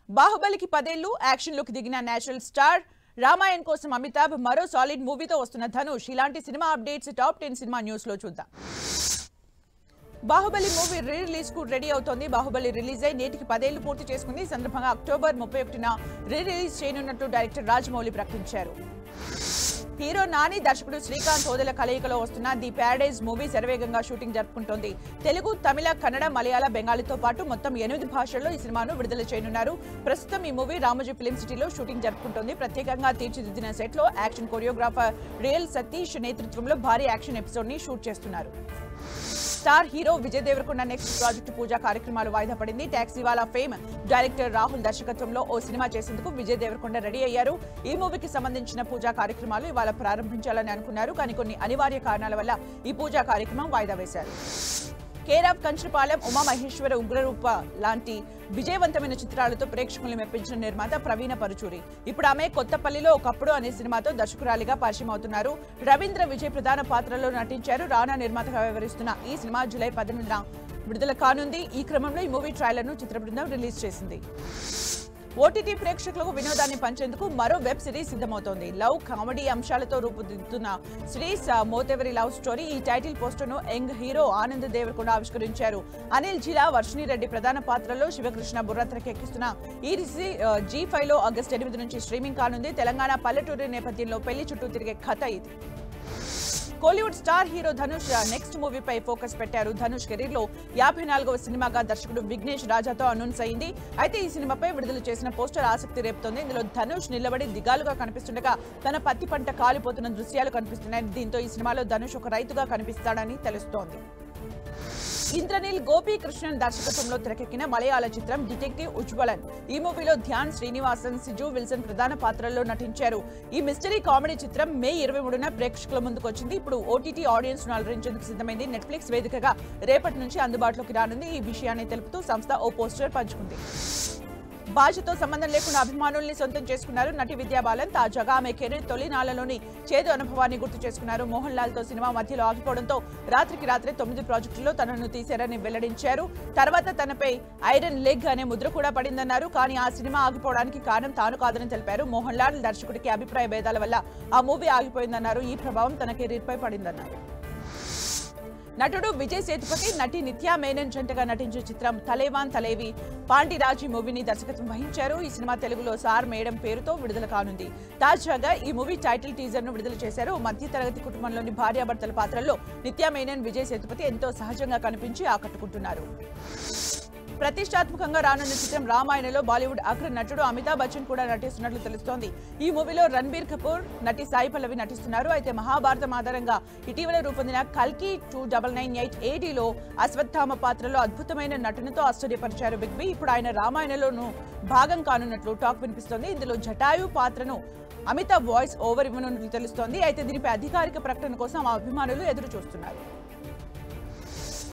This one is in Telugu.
బాహుబలికి 10 ఏళ్లు యాక్షన్ లుక్ దిగిన నేచురల్ స్టార్ రామాయణ్ కోసం అమితాబ్ మరో సాలిడ్ మూవీతో వస్తున్న ధనుష్ ఇలాంటి cinema updates top 10 cinema news లో చూద్దాం. బాహుబలి మూవీ రీ రిలీజ్ కు రెడీ అవుతోంది. బాహుబలి రిలీజ్ అయి నేటికి 10 ఏళ్లు పూర్తి చేసుకుంది. ఈ సందర్భంగా అక్టోబర్ 31న రీ రిలీజ్ చేయనున్నట్లు డైరెక్టర్ రాజమౌళి ప్రకటించారు. హీరో నాని దర్శకుడు శ్రీకాంత్ ఓదెల కలయికలో వస్తున్న ది ప్యారడైజ్ మూవీ శరవేగంగా షూటింగ్ జరుపుకుంటోంది. తెలుగు, తమిళ, కన్నడ, మలయాళ, బెంగాలీతో పాటు మొత్తం 8 భాషల్లో ఈ సినిమాను విడుదల చేయనున్నారు. ప్రస్తుతం ఈ మూవీ రామోజీ ఫిల్మ్ సిటీలో షూటింగ్ జరుపుకుంటోంది. ప్రత్యేకంగా తీర్చిదిద్దిన సెట్ లో యాక్షన్ కొరియోగ్రాఫర్ రియల్ సతీష్ నేతృత్వంలో భారీ యాక్షన్ ఎపిసోడ్ ని షూట్ చేస్తున్నారు. Star hero Vijay Deverakonda next project పూజా కార్యక్రమాలు వాయిదా పడింది. టాక్సీవాలా ఫేమ్ డైరెక్టర్ రాహుల్ దర్శకత్వంలో ఓ సినిమా చేసేందుకు విజయ్ దేవరకొండ రెడీ అయ్యారు. ఈ మూవీకి సంబంధించిన పూజా కార్యక్రమాలు ఇవాళ ప్రారంభించాలని అనుకున్నారు. కానీ కొన్ని అనివార్య కారణాల వల్ల ఈ పూజా కార్యక్రమం వాయిదా వేశారు. కేర్ ఆఫ్ కంచరపాలెం, ఉమామహేశ్వర, ఉగ్రరూప లాంటి విజయవంతమైన చిత్రాలతో ప్రేక్షకులను మెప్పించిన నిర్మాత ప్రవీణ పరుచూరి ఇప్పుడు ఆమె కొత్తపల్లిలో ఒకప్పుడు అనే సినిమాతో దర్శకురాలిగా పరిచయం అవుతున్నారు. రవీంద్ర విజయ్ ప్రధాన పాత్రలో నటించారు. రానా నిర్మాతగా వ్యవహరిస్తున్న ఈ సినిమా జూలై 18న విడుదల కానుంది. ఈ క్రమంలో ఈ మూవీ ట్రైలర్ ను చిత్ర బృందం రిలీజ్ చేసింది. ఓటీటీ ప్రేక్షకులకు వినోదాన్ని పంచేందుకు మరో వెబ్ సిరీస్ సిద్ధమవుతోంది. లవ్ కామెడీ అంశాలతో రూపుదిద్దుతున్న శ్రీస్ మోతెవరి లవ్ స్టోరీ. ఈ టైటిల్ పోస్టర్ ను యంగ్ హీరో ఆనంద్ దేవరకొండ ఆవిష్కరించారు. అనిల్ జిలా, వర్షిణి రెడ్డి ప్రధాన పాత్రలో శివకృష్ణ బుర్ర తెరకెక్కిస్తున్న ఈ G5 లో ఆగస్టు 8 నుంచి స్ట్రీమింగ్ కానుంది. తెలంగాణ పల్లెటూరి నేపథ్యంలో పెళ్లి చుట్టూ తిరిగే కథ ఇది. Kollywood star hero Dhanush next మూవీపై ఫోకస్ పెట్టారు. ధనుష్ కెరీర్ లో 54వ సినిమాగా దర్శకుడు విఘ్నేష్ రాజాతో అనౌన్స్ అయింది. అయితే ఈ సినిమాపై విడుదల చేసిన పోస్టర్ ఆసక్తి రేపుతోంది. ఇందులో ధనుష్ నిలబడి దిగాలుగా కనిపిస్తుండగా తన పత్తి పంట కాలిపోతున్న దృశ్యాలు కనిపిస్తున్నాయి. దీంతో ఈ సినిమాలో ధనుష్ ఒక రైతుగా కనిపిస్తాడని తెలుస్తోంది. ఇంద్రనీల్ గోపీకృష్ణన్ దర్శకత్వంలో తెరకెక్కిన మలయాళ చిత్రం డిటెక్టివ్ ఉజ్వలన్. ఈ మూవీలో ధ్యాన్ శ్రీనివాసన్, సిజు విల్సన్ ప్రధాన పాత్రల్లో నటించారు. ఈ మిస్టరీ కామెడీ చిత్రం మే 23న ప్రేక్షకుల ముందుకు వచ్చింది. ఇప్పుడు ఓటీటీ ఆడియన్స్ ను అలరించేందుకు సిద్ధమైంది. నెట్ఫ్లిక్స్ వేదికగా రేపటి నుంచి అందుబాటులోకి రానుంది. ఈ విషయాన్ని తెలుపుతూ సంస్థ ఓ పోస్టర్ పంచుకుంది. భాషతో సంబంధం లేకుండా అభిమానుల్ని సొంతం చేసుకున్నారు నటి విద్యా బాలన్. తాజాగా ఆమె కెరీర్ తొలి నాళ్లలోని చేదు అనుభవాన్ని గుర్తు చేసుకున్నారు. మోహన్ లాల్ తో సినిమా మధ్యలో ఆగిపోవడంతో రాత్రికి రాత్రే 9 ప్రాజెక్టుల్లో తనను తీశారని వెల్లడించారు. తర్వాత తనపై ఐరన్ లెగ్ అనే ముద్ర కూడా పడిందన్నారు. కానీ ఆ సినిమా ఆగిపోవడానికి కారణం తాను కాదని తెలిపారు. మోహన్ లాల్ దర్శకుడికి అభిప్రాయ భేదాల వల్ల ఆ మూవీ ఆగిపోయిందన్నారు. ఈ ప్రభావం తన కెరీర్ పై పడిందన్నారు. నటుడు విజయ్ సేతుపతి, నటి నిత్యా మేనన్ జంటగా నటించిన చిత్రం తలేవాన్ తలేవి పాండిరాజీ మూవీని దర్శకత్వం వహించారు. ఈ సినిమా తెలుగులో సార్ మేడం పేరుతో విడుదల కానుంది. తాజాగా ఈ మూవీ టైటిల్ టీజర్ ను విడుదల చేశారు. మధ్యతరగతి కుటుంబంలోని భార్యాభర్తల పాత్రల్లో నిత్యా మేనన్, విజయ్ సేతుపతి ఎంతో సహజంగా కనిపించి ఆకట్టుకుంటున్నారు. ప్రతిష్టాత్మకంగా రానున్న చిత్రం రామాయణంలో బాలీవుడ్ అగ్ర నటుడు అమితాబ్ బచ్చన్ కూడా నటిస్తున్నట్లు తెలుస్తోంది. ఈ మూవీలో రణబీర్ కపూర్, నటి సాయి పల్లవి నటిస్తున్నారు. అయితే మహాభారతం ఆధారంగా ఇటీవల రూపొందిన కల్కి 2998 ADలో అశ్వత్థామ పాత్రలో అద్భుతమైన నటనతో ఆశ్చర్యపరిచారు బిగ్ బి. ఇప్పుడు ఆయన రామాయణంలోనూ భాగం కానున్నట్లు టాక్ వినిపిస్తోంది. ఇందులో జటాయు పాత్రను అమితాబ్ వాయిస్ ఓవర్ ఇవ్వనున్నట్లు తెలుస్తోంది. అయితే దీనిపై అధికారిక ప్రకటన కోసం ఆ అభిమానులు ఎదురు చూస్తున్నారు.